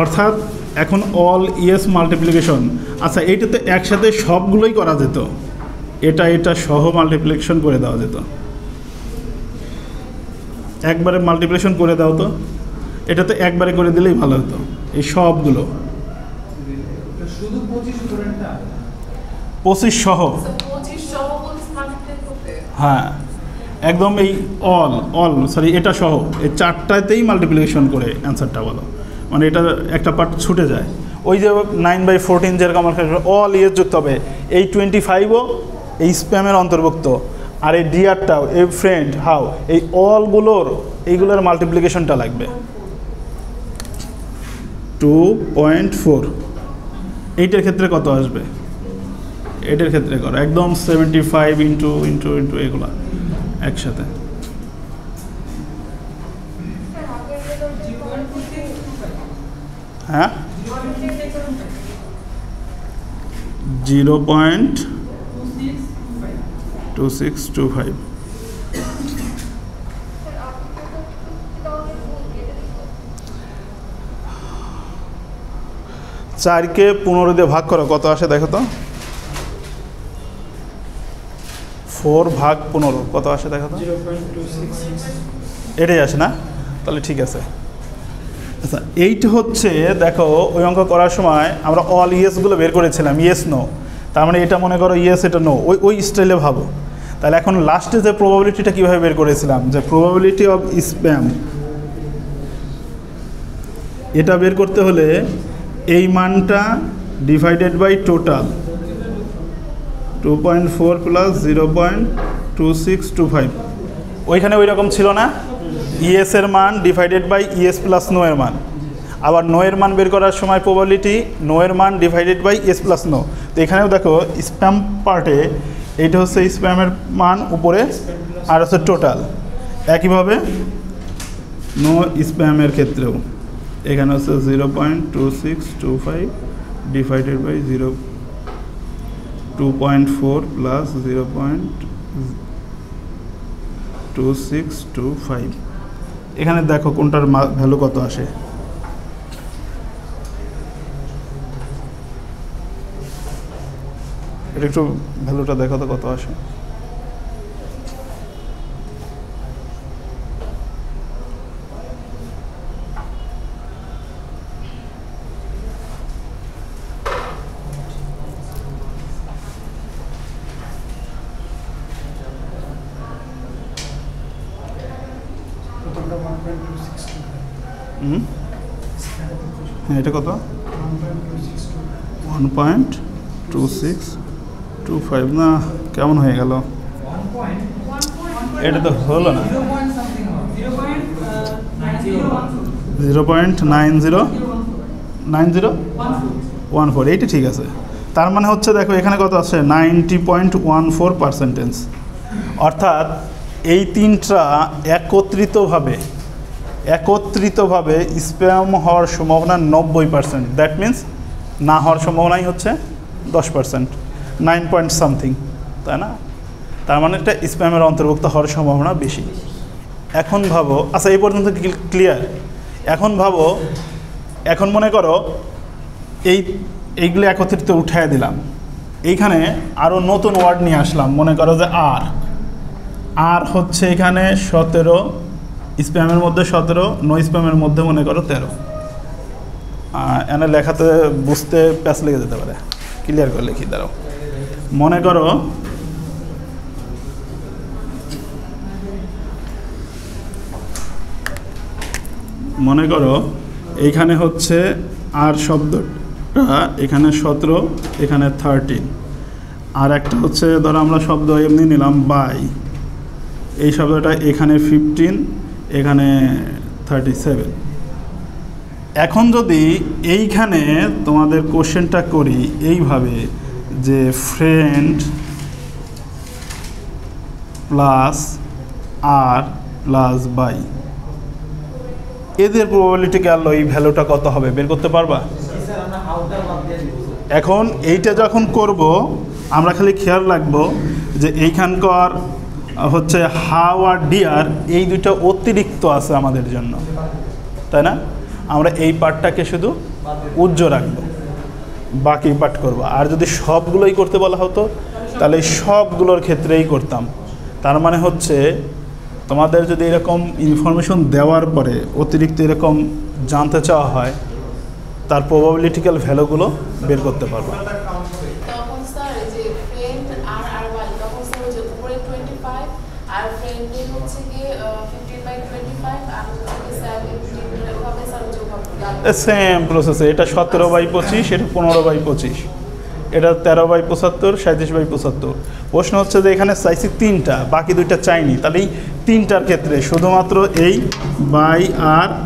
অর্থাৎ এখন অল ইএস মাল্টিপ্লিকেশন, আচ্ছা এইটাতে একসাথে সবগুলোই করা যেত, এটা সহ মাল্টিপ্লিকেশন করে দেওয়া যেত, একবারে মাল্টিপ্লিকেশন করে দাও তো, এটাতে একবারে করে দিলেই ভালো হতো। এই সবগুলো 25 সহ, হ্যাঁ একদম এই সরি এটা সহ এই 4টাতেই মাল্টিপ্লিকেশন করে অ্যান্সারটা বলো, মানে এটা একটা পার্ট ছুটে যায়। ওই যে 9/14 যেরকম আমার অল ইয়েস যুক্ত হবে, এই 25ও এই স্প্যামের অন্তর্ভুক্ত, আর এই ডিআরটাও, এই ফ্রেন্ড হাউ, এই এইগুলোর মাল্টিপ্লিকেশনটা লাগবে 2.4। এইটার ক্ষেত্রে কত আসবে? এটার ক্ষেত্রে করো একদম 75 ইন্টু এগুলো একসাথে। হ্যাঁ 0.2625। চারকে 15 দিয়ে ভাগ করো, কত আসে দেখো তো? 4/15 কত আসে দেখো তো? 0.266 এটাই আসে না? তাহলে ঠিক আছে। আচ্ছা এইটা হচ্ছে দেখো, ওই অঙ্ক করার সময় আমরা অল ইয়েসগুলো বের করেছিলাম, ইয়েস নো, তার মানে এটা মনে করো ইয়েস, এটা নো, ওই স্টাইলে ভাবো। তাহলে এখন লাস্টে যে প্রবাবিলিটিটা কীভাবে বের করেছিলাম, যে প্রবাবিলিটি অফ স্প্যাম, এটা বের করতে হলে এই মানটা ডিভাইডেড বাই টোটাল 2.4 প্লাস 0.2625, ওইখানে ওই রকম ছিল না, ইএস এর মান divided by yes plus no এর মান। আবার নো এর মান বের করার সময় প্রবাবিলিটি নো এর মান divided by yes plus no. তো এখানেও দেখো স্প্যাম পার্টে এইটা হচ্ছে স্প্যামের মান উপরে, আর হচ্ছে টোটাল। একইভাবে নো স্প্যামের ক্ষেত্রেও এখানে হচ্ছে 0.2625 ডিভাইডেড বাই 2.4 প্লাস 0.2625। এখানে দেখো কোনটার ভ্যালু কত আসে। এটা একটু ভ্যালুটা দেখো তো কত আসে। হ্যাঁ এটা কত? 1.2625 না, কেমন হয়ে গেল? এটা তো হলো না, 0.9014, এইটা ঠিক আছে। তার মানে হচ্ছে দেখো এখানে কত আছে, 90.14%। অর্থাৎ এই তিনটা একত্রিতভাবে স্প্যাম হওয়ার সম্ভাবনা 90%। দ্যাট মিন্স না হওয়ার সম্ভাবনাই হচ্ছে 10%, 9 পয়েন্ট সামথিং, তাই না? তার মানে এটা স্প্যামের অন্তর্ভুক্ত হওয়ার সম্ভাবনা বেশি। এখন ভাবো, আচ্ছা এই পর্যন্ত ক্লিয়ার? এখন ভাবো, এখন মনে করো এই এইগুলো একত্রিত উঠায় দিলাম। এইখানে আরও নতুন ওয়ার্ড নিয়ে আসলাম, মনে করো যে আর হচ্ছে এখানে 17, স্প্যামের মধ্যে 17, নো স্প্যামের মধ্যে মনে করো 13। এনে লেখাতে বুঝতে প্যাচ লেগে যেতে পারে, ক্লিয়ার করে লিখি দাঁড়াও। মনে করো এইখানে হচ্ছে আর শব্দটা এখানে 17, এখানে 13, আর একটা হচ্ছে ধরো আমরা শব্দ এমনি নিলাম বাই, এই শব্দটা এখানে 15, এখানে 37। এখন যদি এইখানে তোমাদের কোশ্চেনটা করি এইভাবে যে ফ্রেন্ড প্লাস আর প্লাস বাই, এদের প্রবাবিলিটি গেল, এই ভ্যালুটা কত হবে বের করতে পারবা? এখন এইটা যখন করব আমরা খালি খেয়াল রাখবো যে এইখানকার হচ্ছে হাউ আর ডিয়ার, এই দুটো অতিরিক্ত আছে আমাদের জন্য, তাই না? আমরা এই পার্টটাকে শুধু উজ্জ্ব রাখবো, বাকি পার্ট করব। আর যদি সবগুলোই করতে বলা হতো তাহলে সবগুলোর ক্ষেত্রেই করতাম। তার মানে হচ্ছে তোমাদের যদি এরকম ইনফরমেশন দেওয়ার পরে অতিরিক্ত এরকম জানতে চাওয়া হয়, তার প্রবাবিলিটিক্যাল ভ্যালুগুলো বের করতে পারবো। তখন স্যার যে ফ্রেন্ড আর ওয়াই, তখন স্যার যে উপরে 25 আর ফ্রেন্ডের হচ্ছে কি 15/25 আর হচ্ছে 17 ভাবে স্যার যোগ হবে। সেম প্রসেসে এটা 17/25, এটা 15/25, এটা 13/75, 37/75। প্রশ্ন হচ্ছে যে এখানে চাইছি 3টা, বাকি 2টা চাইনি, তাহলে এই 3টার ক্ষেত্রে শুধুমাত্র এই বাই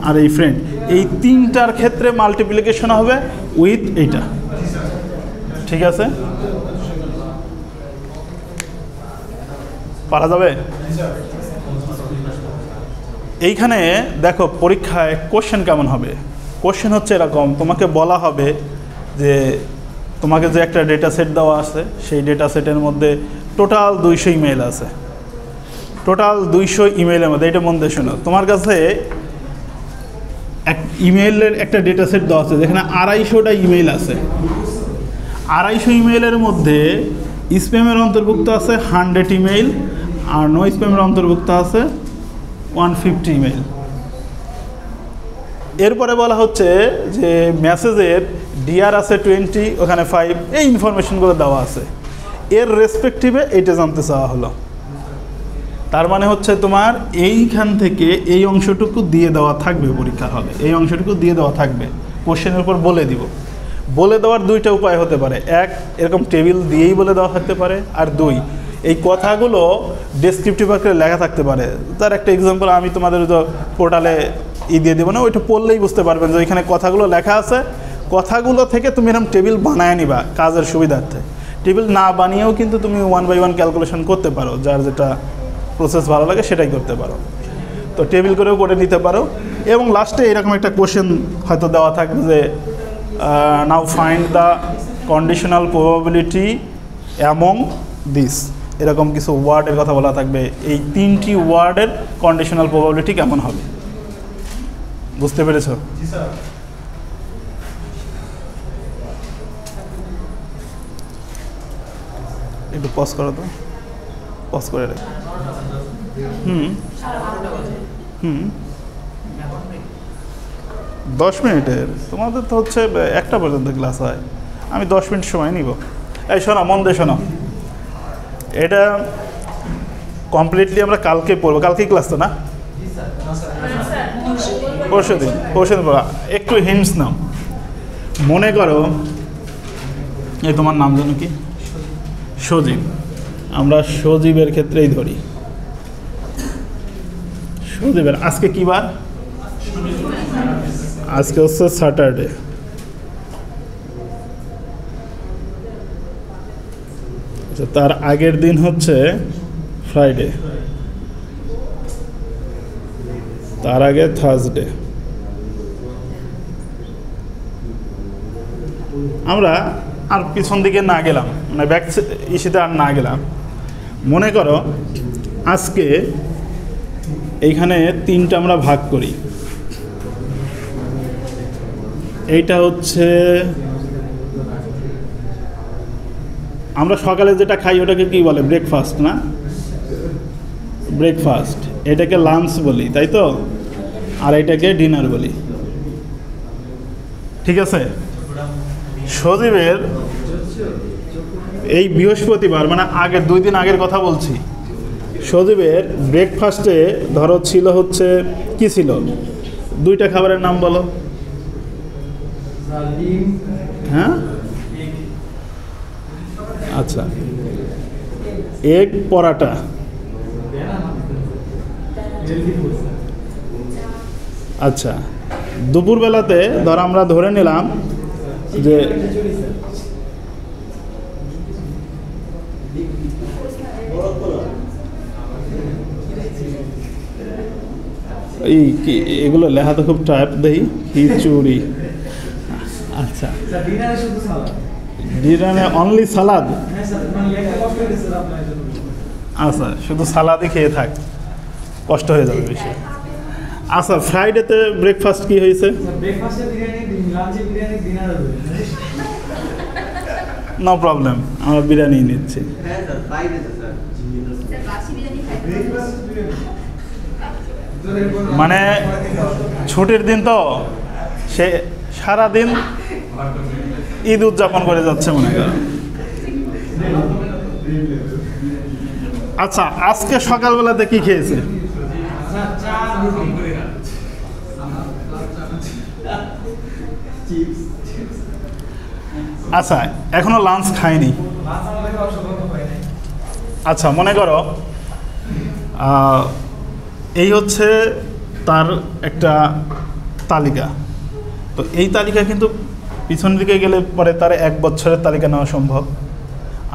আর এই ফ্রেন্ড, এই 3টার ক্ষেত্রে মাল্টিপ্লিকেশন হবে উইথ এইটা। ঠিক আছে, পারা যাবে? এইখানে দেখো পরীক্ষায় কোশ্চেন কেমন হবে। কোশ্চেন হচ্ছে এরকম, তোমাকে বলা হবে যে তোমাকে যে একটা ডেটা সেট দেওয়া আছে, সেই ডেটা সেটের মধ্যে টোটাল 200 ইমেল আছে। টোটাল 200 ইমেইলের মধ্যে, এটা মন দিয়ে শোনো, তোমার কাছে এক ইমেইলের একটা ডেটা সেট দেওয়া আছে যেখানে 250টা ইমেইল আছে। 250 ইমেইলের মধ্যে স্প্যামের অন্তর্ভুক্ত আছে 100 ইমেইল, আর নো স্প্যামের অন্তর্ভুক্ত আছে 150 ইমেইল। এরপরে বলা হচ্ছে যে মেসেজের ডিআর আছে 20, ওখানে 5, এই ইনফরমেশনগুলো দেওয়া আছে। এর রেসপেক্টিভে এইটা জানতে চাওয়া হলো। তার মানে হচ্ছে তোমার এইখান থেকে এই অংশটুকু দিয়ে দেওয়া থাকবে পরীক্ষা হবে, এই অংশটুকু দিয়ে দেওয়া থাকবে, কোশ্চেনের উপর বলে দিব। বলে দেওয়ার 2টা উপায় হতে পারে, এক এরকম টেবিল দিয়েই বলে দেওয়া থাকতে পারে, আর 2 এই কথাগুলো ডেসক্রিপটিভ আকারে লেখা থাকতে পারে। তার একটা এক্সাম্পল আমি তোমাদের পোর্টালে দিয়ে দেবো না, ওইটা পড়লেই বুঝতে পারবেন যে ওইখানে কথাগুলো লেখা আছে। কথাগুলো থেকে তুমি এরকম টেবিল বানায় নিবা কাজের সুবিধার্থে। টেবিল না বানিয়েও কিন্তু তুমি 1 by 1 ক্যালকুলেশন করতে পারো, যার যেটা প্রসেস ভালো লাগে সেটাই করতে পারো। তো টেবিল করেও করে নিতে পারো। এবং লাস্টে এরকম একটা কোশ্চেন হয়তো দেওয়া থাকবে যে নাও find the conditional probability among this, এরকম কিছু ওয়ার্ডের কথা বলা থাকবে। এই 3টি ওয়ার্ডের কন্ডিশনাল প্রবাবিলিটি কেমন হবে, বুঝতে পেরেছো? একটু পজ করো তো, পজ করে রেখো। হুম 10 মিনিটের, তোমাদের তো হচ্ছে 1টা পর্যন্ত ক্লাস হয়, আমি 10 মিনিট সময় নিব। এই শোনো, মন দিয়ে শোনো, এটা কমপ্লিটলি আমরা কালকে পড়বো। কালকে ক্লাস তো না? পরশু দিন পড়া। একটু হিন্টস নাও। মনে করো এই তোমার নাম জানো কি? সজীব। আমরা সজীবের ক্ষেত্রেই ধরি। সজীবের আজকে কি বার? আজকে হচ্ছে স্যাটারডে। আচ্ছা, তার আগের দিন হচ্ছে ফ্রাইডে, তার আগে থার্সডে। আমরা আর পিছন দিকে না গেলাম, মানে ব্যাক ইস্যুতে আর না গেলাম। মনে করো আজকে এইখানে 3টা আমরা ভাগ করি। এইটা হচ্ছে আমরা সকালে যেটা খাই ওটাকে কি বলে? ব্রেকফাস্ট না? ব্রেকফাস্ট। এটাকে লাঞ্চ বলি, তাই তো? আর এটাকে ডিনার বলি, ঠিক আছে? সজীবের এই বৃহস্পতিবার, মানে আগের 2 দিন আগের কথা বলছি, সজীবের ব্রেকফাস্টে ধরো ছিল হচ্ছে কি ছিল? 2টা খাবারের নাম বলো। হ্যাঁ, আচ্ছা, এগ পরাটা, আচ্ছা। দুপুরবেলাতে ধর আমরা ধরে নিলাম যে এই কি এগুলো লেখা তো খুব টাইপ দেই, খিচুড়ি, আচ্ছা। ডিনারে অনলি সালাদ? আচ্ছা, শুধু সালাদই খেয়ে থাক, কষ্ট হয়ে যাবে বেশি। আচ্ছা, ফ্রাইডেতে ব্রেকফাস্ট কি হয়েছে? নো প্রবলেম, আমরা বিরিয়ানি নিচ্ছি। মানে ছুটির দিন তো, সে সারাদিন ঈদ উদযাপন করে যাচ্ছে মনে করো। আচ্ছা, আজকে সকালবেলাতে কি খেয়েছে? আচ্ছা, এখনো লাঞ্চ খায়নি। আচ্ছা, মনে করো এই হচ্ছে তার একটা তালিকা। তো এই তালিকা কিন্তু পিছনের দিকে গেলে পরে তার 1 বছরের তালিকা নেওয়া সম্ভব।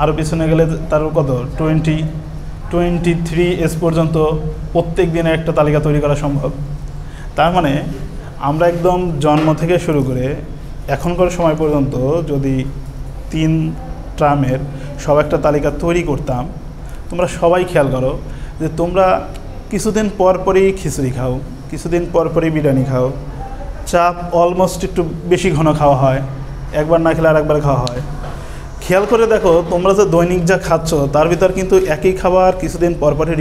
আরও পিছনে গেলে তার কত 23 এজ পর্যন্ত প্রত্যেক দিনে একটা তালিকা তৈরি করা সম্ভব। তার মানে আমরা একদম জন্ম থেকে শুরু করে এখনকার সময় পর্যন্ত যদি 3 টার্মের সব একটা তালিকা তৈরি করতাম, তোমরা সবাই খেয়াল করো যে তোমরা কিছুদিন পর পরই খিচুড়ি খাও, কিছুদিন পর পরই বিরিয়ানি খাও, চাপ অলমোস্ট একটু বেশি ঘন খাওয়া হয়, একবার না খেলে আর একবার খাওয়া হয়। খেয়াল করে দেখো তোমরা যে দৈনিক যা খাচ্ছ তার ভিতর কিন্তু একই খাবার কিছুদিন পর পরই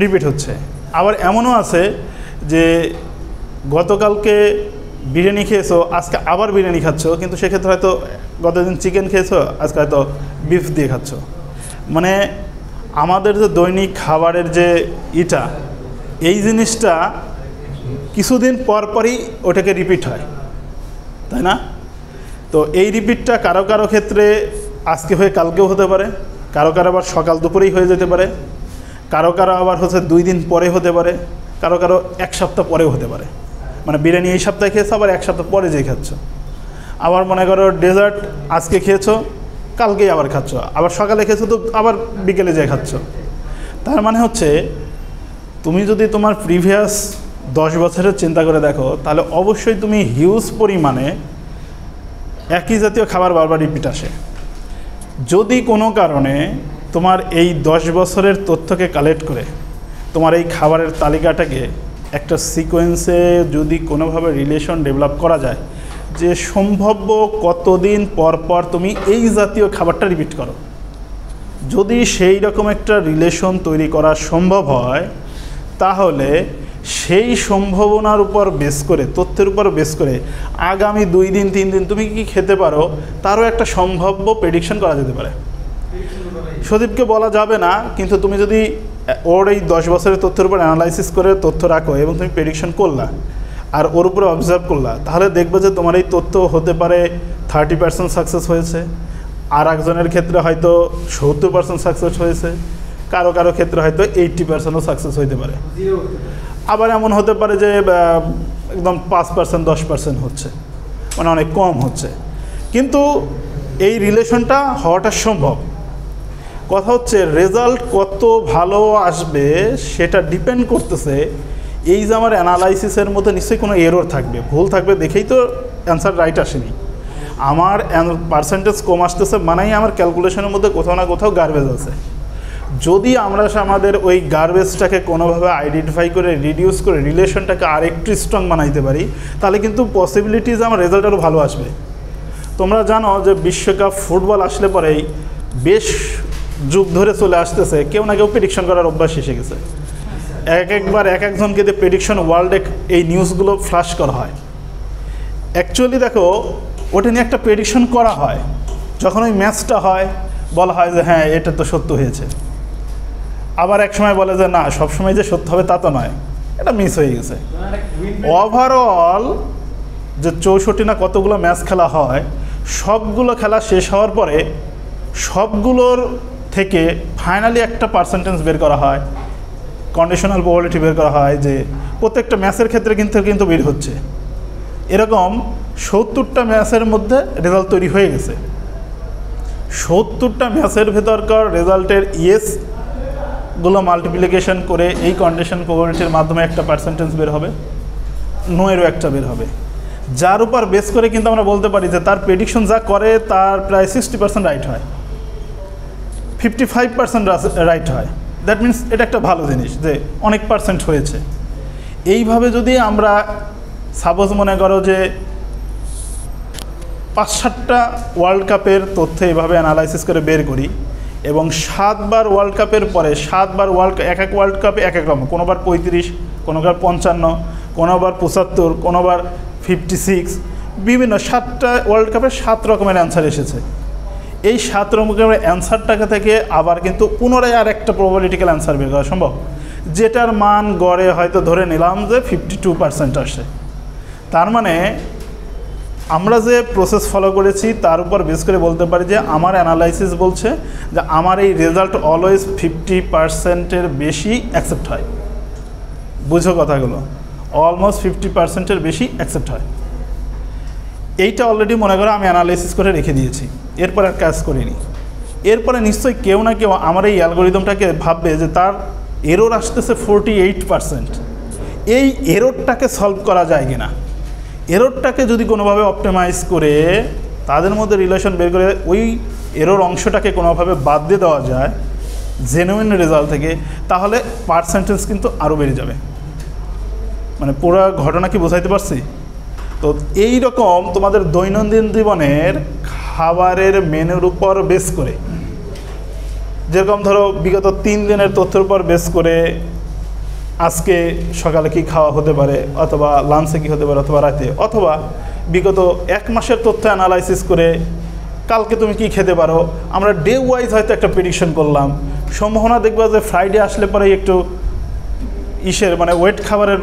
রিপিট হচ্ছে। আবার এমনও আছে যে গতকালকে বিরিয়ানি খেয়েছো, আজকে আবার বিরিয়ানি খাচ্ছ, কিন্তু সেক্ষেত্রে হয়তো গতদিন চিকেন খেয়েছো, আজকে হয়তো বিফ দিয়ে খাচ্ছ। মানে আমাদের যে দৈনিক খাবারের যে এই জিনিসটা কিছুদিন পর পরই ওটাকে রিপিট হয়, তাই না? তো এই রিপিটটা কারো কারো ক্ষেত্রে আজকে হয়ে কালকেও হতে পারে, কারো কারো আবার সকাল দুপুরেই হয়ে যেতে পারে, কারো কারো আবার হচ্ছে 2 দিন পরে হতে পারে, কারো কারো 1 সপ্তাহ পরেও হতে পারে। মানে বিরিয়ানি এই সপ্তাহে খেয়েছো, আবার 1 সপ্তাহ পরে যেয়ে খাচ্ছ। আবার মনে করো ডেজার্ট আজকে খেয়েছো, কালকেই আবার খাচ্ছ, আবার সকালে খেয়েছো তো আবার বিকেলে যেয়ে খাচ্ছ। তার মানে হচ্ছে তুমি যদি তোমার প্রিভিয়াস 10 বছরের চিন্তা করে দেখো, তাহলে অবশ্যই তুমি হিউজ পরিমাণে একই জাতীয় খাবার বারবার রিপিট আসে। যদি কোনো কারণে তোমার এই 10 বছরের তথ্যকে কালেক্ট করে তোমার এই খাবারের তালিকাটাকে একটা সিকোয়েন্সে যদি কোনোভাবে রিলেশন ডেভেলপ করা যায়, যে সম্ভাব্য কতদিন পর পর তুমি এই জাতীয় খাবারটা রিপিট করো, যদি সেই রকম একটা রিলেশন তৈরি করা সম্ভব হয়, তাহলে সেই সম্ভাবনার উপর বেস করে, তথ্যের উপর বেস করে আগামী 2 দিন 3 দিন তুমি কি খেতে পারো তারও একটা সম্ভাব্য প্রেডিকশন করা যেতে পারে। সদীপকে বলা যাবে না, কিন্তু তুমি যদি ওর এই 10 বছরের তথ্যের উপর অ্যানালাইসিস করে তথ্য রাখো এবং তুমি প্রেডিকশন করলা আর ওর উপরে অবজার্ভ করলা, তাহলে দেখবে যে তোমার এই তথ্য হতে পারে 30% সাকসেস হয়েছে, আর একজনের ক্ষেত্রে হয়তো 70% সাকসেস হয়েছে, কারো কারো ক্ষেত্রে হয়তো 80%ও সাকসেস হইতে পারে। আবার এমন হতে পারে যে একদম 5% 10% হচ্ছে, মানে অনেক কম হচ্ছে, কিন্তু এই রিলেশনটা হওয়াটা সম্ভব। কথা হচ্ছে রেজাল্ট কত ভালো আসবে সেটা ডিপেন্ড করতেছে এই যে আমার অ্যানালাইসিসের মধ্যে নিশ্চয়ই কোনো এরর থাকবে, ভুল থাকবে, দেখেই তো অ্যান্সার রাইট আসেনি। আমার পার্সেন্টেজ কম আসতেছে মানেই আমার ক্যালকুলেশনের মধ্যে কোথাও না কোথাও গার্বেজ আছে। যদি আমরা আমাদের ওই গার্বেজটাকে কোনোভাবে আইডেন্টিফাই করে রিডিউস করে রিলেশনটাকে আরেকটু স্ট্রং বানাইতে পারি, তাহলে কিন্তু পসিবিলিটিজ আমার রেজাল্ট আরও ভালো আসবে। তোমরা জানো যে বিশ্বকাপ ফুটবল আসলে পরেই বেশ যুগ ধরে চলে আসতেছে, কেউ না কেউ প্রেডিকশন করার অভ্যাস এসে গেছে। একবার একজনকে দিয়ে প্রেডিকশন ওয়ার্ল্ডে এই নিউজগুলো ফ্ল্যাশ করা হয়। অ্যাকচুয়ালি দেখো, ওটা নিয়ে একটা প্রেডিকশন করা হয়, যখন ওই ম্যাচটা হয় বলা হয় যে হ্যাঁ এটা তো সত্য হয়েছে, আবার এক সময় বলে যে না সবসময় যে সত্য হবে তা তো নয়, এটা মিস হয়ে গেছে। ওভারঅল যে 64 না কতগুলো ম্যাচ খেলা হয়, সবগুলো খেলা শেষ হওয়ার পরে সবগুলোর থেকে ফাইনালি একটা পার্সেন্টেজ বের করা হয়, কন্ডিশনাল প্রবাবিলিটি বের করা হয়, যে প্রত্যেকটা ম্যাচের ক্ষেত্রে কিন্তু বের হচ্ছে। এরকম 70টা ম্যাচের মধ্যে রেজাল্ট তৈরি হয়ে গেছে। 70টা ম্যাচের ভেতরকার রেজাল্টের ইয়েসগুলো মাল্টিপ্লিকেশন করে এই কন্ডিশন প্রবাবিলিটির মাধ্যমে একটা পার্সেন্টেজ বের হবে, নোয়েরও একটা বের হবে, যার উপর বেস করে কিন্তু আমরা বলতে পারি যে তার প্রেডিকশন যা করে তার প্রায় 60% রাইট হয়, 55% রাইট হয়। দ্যাট মিনস এটা একটা ভালো জিনিস যে অনেক পার্সেন্ট হয়েছে। এইভাবে যদি আমরা সাপোজ মনে করো যে 5-7টা ওয়ার্ল্ড কাপের তথ্য এইভাবে অ্যানালাইসিস করে বের করি, এবং 7বার ওয়ার্ল্ড কাপের পরে 7বার এক এক ওয়ার্ল্ড কাপে এক এক রকম, কোনোবার 35, কোনোবার 55, কোনোবার 75, কোনোবার 56, বিভিন্ন 7টা ওয়ার্ল্ড কাপে 7 রকমের অ্যান্সার এসেছে। এই 7 রকমের অ্যান্সারটাকে থেকে আবার কিন্তু পুনরায় আর একটা প্রবাবিলিটিক্যাল অ্যান্সার বের করা সম্ভব, যেটার মান গড়ে হয়তো ধরে নিলাম যে 52% আসে। তার মানে আমরা যে প্রসেস ফলো করেছি তার উপর বেস করে বলতে পারি যে আমার অ্যানালাইসিস বলছে যে আমার এই রেজাল্ট অলওয়েজ 50%-এর বেশি অ্যাকসেপ্ট হয়। বুঝো কথাগুলো, অলমোস্ট 50%-এর বেশি অ্যাকসেপ্ট হয়। এইটা অলরেডি মনে করো আমি অ্যানালাইসিস করে রেখে দিয়েছি, এরপর আর কাজ করিনি। এরপরে নিশ্চয়ই কেউ না কেউ আমার এই অ্যালগোরিদমটাকে ভাববে যে তার এরর আসতেছে 48%, এই এররটাকে সলভ করা যায় কিনা, এররটাকে যদি কোনোভাবে অপটিমাইজ করে তাদের মধ্যে রিলেশন বের করে ওই এরর অংশটাকে কোনোভাবে বাদ দিয়ে দেওয়া যায় জেনুইন রেজাল্ট থেকে, তাহলে পার্সেন্টেজ কিন্তু আরও বেড়ে যাবে। মানে পুরো ঘটনা কি বোঝাইতে পারছি? তো এই রকম তোমাদের দৈনন্দিন জীবনের খাবারের মেনুর উপর বেস করে, যেরকম ধরো বিগত 3 দিনের তথ্যের উপর বেস করে আজকে সকালে কি খাওয়া হতে পারে, অথবা লাঞ্চে কী হতে পারে, অথবা রাতে, অথবা বিগত 1 মাসের তথ্য অ্যানালাইসিস করে কালকে তুমি কি খেতে পারো, আমরা ডে ওয়াইজ হয়তো একটা প্রেডিকশন করলাম। সম্ভাবনা দেখবা যে ফ্রাইডে আসলে পরে একটু মানে ওয়েট খাবারের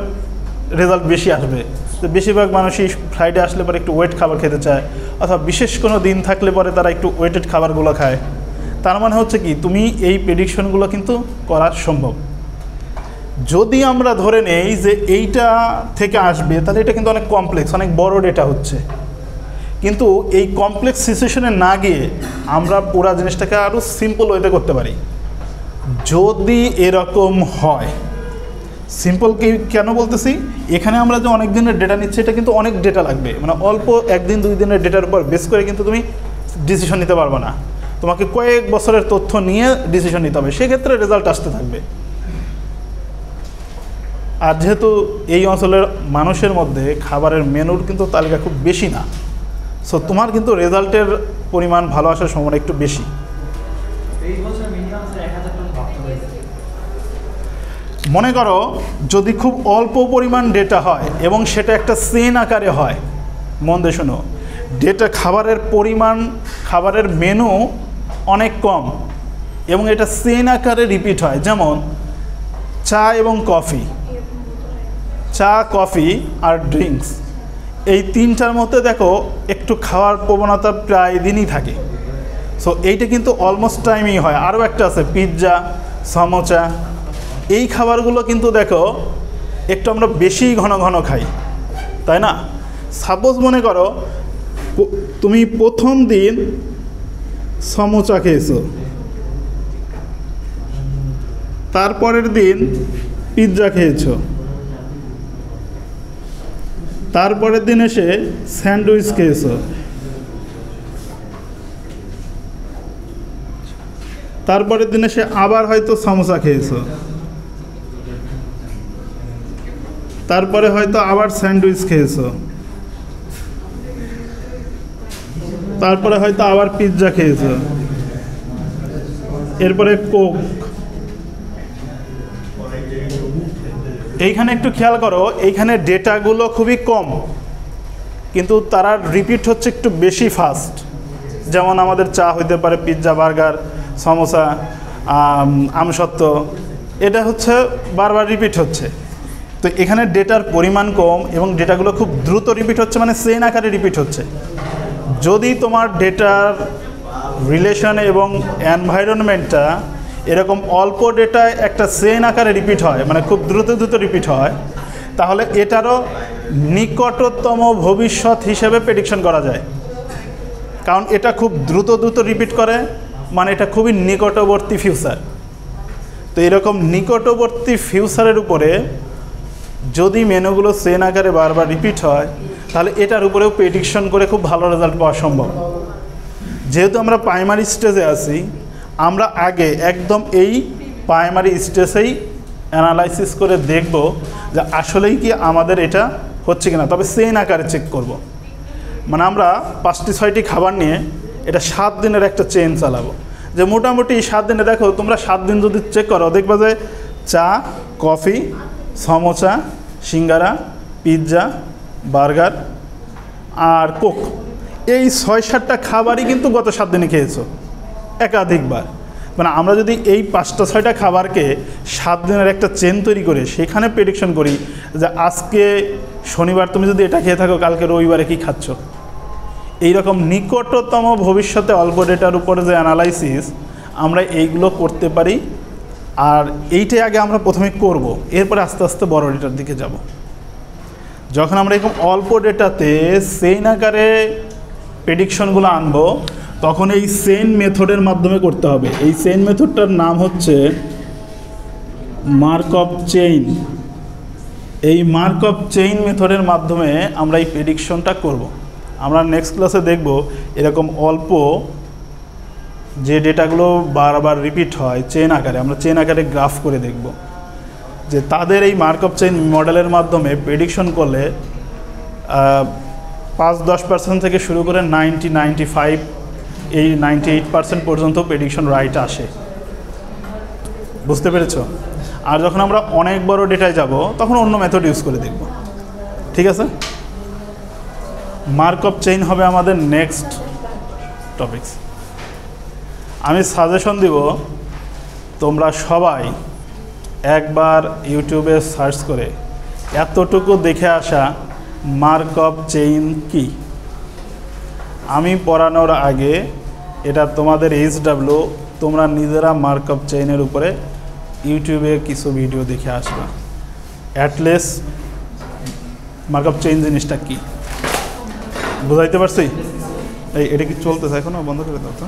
রেজাল্ট বেশি আসবে। তো বেশিরভাগ মানুষই ফ্রাইডে আসলে পরে একটু ওয়েট খাবার খেতে চায়, অথবা বিশেষ কোনো দিন থাকলে পরে তারা একটু ওয়েটেড খাবারগুলো খায়। তার মানে হচ্ছে কি তুমি এই প্রেডিকশনগুলো কিন্তু করা সম্ভব। যদি আমরা ধরে নেই যে এইটা থেকে আসবে, তাহলে এটা কিন্তু অনেক কমপ্লেক্স, অনেক বড় ডেটা হচ্ছে। কিন্তু এই কমপ্লেক্স সিচুয়েশনে না গিয়ে আমরা পুরো জিনিসটাকে আরও সিম্পল ওয়েতে করতে পারি। যদি এরকম হয়, সিম্পল কেন বলতেছি, এখানে আমরা যে অনেক দিনের ডেটা নিচ্ছি, এটা কিন্তু অনেক ডেটা লাগবে। মানে অল্প 1 দিন 2 দিনের ডেটার উপর বেস করে কিন্তু তুমি ডিসিশন নিতে পারবে না, তোমাকে কয়েক বছরের তথ্য নিয়ে ডিসিশন নিতে হবে, সেক্ষেত্রে রেজাল্ট আসতে থাকবে। আর যেহেতু এই অঞ্চলের মানুষের মধ্যে খাবারের মেনুর কিন্তু তালিকা খুব বেশি না, সো তোমার কিন্তু রেজাল্টের পরিমাণ ভালো আসার সম্ভাবনা একটু বেশি। মনে করো যদি খুব অল্প পরিমাণ ডেটা হয় এবং সেটা একটা চেইন আকারে হয়, মন দিয়ে শোনো, ডেটা খাবারের পরিমাণ, খাবারের মেনু অনেক কম এবং এটা চেইন আকারে রিপিট হয়, যেমন চা এবং কফি, চা, কফি আর ড্রিঙ্কস, এই 3টার মধ্যে দেখো একটু খাওয়ার প্রবণতা প্রায় দিনই থাকে। সো এইটা কিন্তু অলমোস্ট টাইমই হয়। আরও একটা আছে পিৎজা, সমোসা, এই খাবারগুলো কিন্তু দেখো একটু আমরা বেশি ঘন ঘন খাই, তাই না? সাপোজ মনে করো তুমি প্রথম দিন সমোসা খেয়েছো, তারপরের দিন পিৎজা খেয়েছো, তারপরের দিন এসে স্যান্ডউইচ খেয়েছো, তারপরের দিন এসে আবার হয়তো সমোসা খেয়েছো, তারপরে হয়তো আবার স্যান্ডউইচ খেয়েছো, তারপরে হয়তো আবার পিৎজা খেয়েছো, এরপরে কোক। এইখানে একটু খেয়াল করো, এইখানে ডেটাগুলো খুবই কম, কিন্তু তারা রিপিট হচ্ছে একটু বেশি ফাস্ট। যেমন আমাদের চা হইতে পারে, পিৎজা, বার্গার, সমোসা, আমসত্ত্ব, এটা হচ্ছে বারবার রিপিট হচ্ছে। তো এখানে ডেটার পরিমাণ কম এবং ডেটাগুলো খুব দ্রুত রিপিট হচ্ছে, মানে চেইন আকারে রিপিট হচ্ছে। যদি তোমার ডেটার রিলেশন এবং এনভায়রনমেন্টটা এরকম অল্প ডেটায় একটা চেইন আকারে রিপিট হয়, মানে খুব দ্রুত দ্রুত রিপিট হয়, তাহলে এটারও নিকটতম ভবিষ্যৎ হিসেবে প্রেডিকশন করা যায়। কারণ এটা খুব দ্রুত দ্রুত রিপিট করে, মানে এটা খুবই নিকটবর্তী ফিউচার। তো এরকম নিকটবর্তী ফিউচারের উপরে যদি মেনুগুলো চেইন আকারে বারবার রিপিট হয়, তাহলে এটার উপরেও প্রেডিকশন করে খুব ভালো রেজাল্ট পাওয়া সম্ভব। যেহেতু আমরা প্রাইমারি স্টেজে আছি, আমরা আগে একদম এই প্রাইমারি স্টেজেই অ্যানালাইসিস করে দেখব যে আসলেই কি আমাদের এটা হচ্ছে কিনা, তবে চেইন আকারে চেক করব। মানে আমরা 5টি 6টি খাবার নিয়ে এটা 7 দিনের একটা চেইন চালাবো, যে মোটামুটি 7 দিনে দেখো তোমরা 7 দিন যদি চেক করো, দেখবা যে চা, কফি, সমোসা, সিঙ্গারা, পিৎজা, বার্গার আর কোক, এই 6-7টা খাবারই কিন্তু গত 7 দিনে খেয়েছো একাধিকবার। মানে আমরা যদি এই 5টা 6টা খাবারকে 7 দিনের একটা চেন তৈরি করে সেখানে প্রেডিকশন করি যে আজকে শনিবার তুমি যদি এটা খেয়ে থাকো, কালকে রবিবারে কি খাচ্ছ, এইরকম নিকটতম ভবিষ্যতে অল্প ডেটার উপরে যে অ্যানালাইসিস, আমরা এইগুলো করতে পারি। আর এইটাই আগে আমরা প্রথমে করব, এরপরে আস্তে আস্তে বড় ডেটার দিকে যাব। যখন আমরা এরকম অল্প ডেটাতে চেইন আকারে প্রেডিকশনগুলো আনবো, তখন এই চেইন মেথডের মাধ্যমে করতে হবে। এই চেইন মেথডটার নাম হচ্ছে মার্কভ চেইন। এই মার্কভ চেইন মেথডের মাধ্যমে আমরা এই প্রেডিকশনটা করব। আমরা নেক্সট ক্লাসে দেখব এরকম অল্প যে ডেটাগুলো বারবার রিপিট হয় চেইন আকারে, আমরা চেইন আকারে গ্রাফ করে দেখব যে তাদের এই মার্কভ চেইন মডেলের মাধ্যমে প্রেডিকশন করলে 5-10% থেকে শুরু করে 90-95 এই 98% পর্যন্ত প্রেডিকশন রাইট আসে। বুঝতে পেরেছো? আর যখন আমরা অনেক বড় ডেটায় যাব, তখন অন্য মেথড ইউজ করে দেখব। ঠিক আছে, মার্কভ চেইন হবে আমাদের নেক্সট টপিকস। আমি সাজেশন দিব, তোমরা সবাই একবার ইউটিউবে সার্চ করে এতটুকু দেখে আসা মার্কভ চেইন কি। আমি পড়ানোর আগে এটা তোমাদের HW, তোমরা নিজেরা মার্কভ চেইনের উপরে ইউটিউবে কিছু ভিডিও দেখে আসবা, অ্যাটলিস্ট মার্কভ চেইন জিনিসটা কি। বুঝাইতে পারছি? এটা কি চলতেছে এখনো? বন্ধ করে দাও তো।